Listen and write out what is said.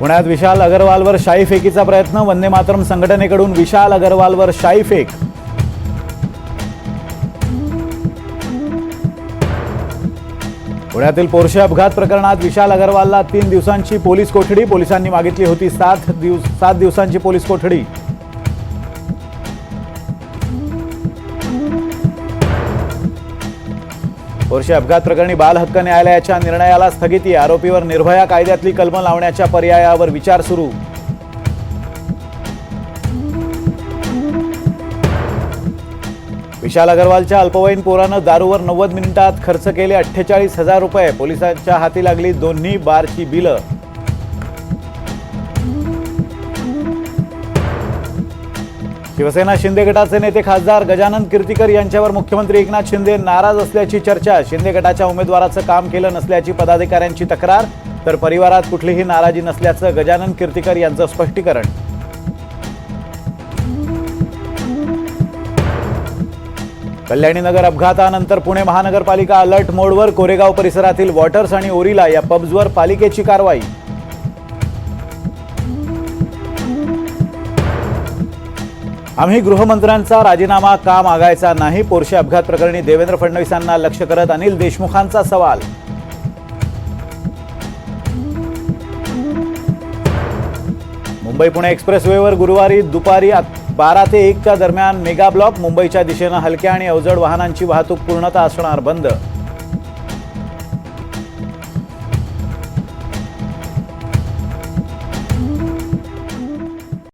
पुण्यात विशाल अग्रवालवर शाई फेकीचा प्रयत्न, वंदे मातरम संघटनेकडून विशाल अग्रवालवर शाई फेक। पुण्यातील पोर्शे अपघात प्रकरणात विशाल अग्रवालला 3 दिवसांची पोलीस कोठडी, पोलिसांनी मागितली होती 7 दिवसांची पोलीस कोठडी। पोर्शे अपघात प्रकरणी बाल हक्क न्यायालयाच्या निर्णयाला स्थगिती, आरोपीवर निर्भया कायद्यातली कलम लावण्याच्या पर्यायावर विचार सुरू। विशाल अग्रवालच्या अल्पवयीन पोरानं दारूवर 90 मिनिटात खर्च केले 48,000 रुपये, पोलिसांच्या हाती लागली दोन्ही बारची बिलं। शिवसेना शिंदे गटाचे नेते खासदार गजानन कीर्तिकर यांच्यावर मुख्यमंत्री एकनाथ शिंदे नाराज असल्याची चर्चा, शिंदे गटाच्या उमेदवाराचं काम केलं नसल्याची पदाधिकाऱ्यांची तक्रार, तर परिवारात कुठलीही नाराजी नसल्याचं गजानन कीर्तिकर यांचं स्पष्टीकरण। कल्याणीनगर अपघातानंतर पुणे महानगरपालिका अलर्ट मोडवर, कोरेगाव परिसरातील वॉटर्स आणि ओरिला या पब्सवर पालिकेची कारवाई। आम्ही गृहमंत्र्यांचा राजीनामा का मागायचा नाही, पोर्शे अपघात प्रकरणी देवेंद्र फडणवीसांना लक्ष्य करत अनिल देशमुखांचा सवाल। मुंबई पुणे एक्सप्रेसवेवर गुरुवारी दुपारी 12 ते 1 च्या दरम्यान मेगा ब्लॉक, मुंबईच्या दिशेनं हलक्या आणि अवजड वाहनांची वाहतूक पूर्णतः असणार बंद।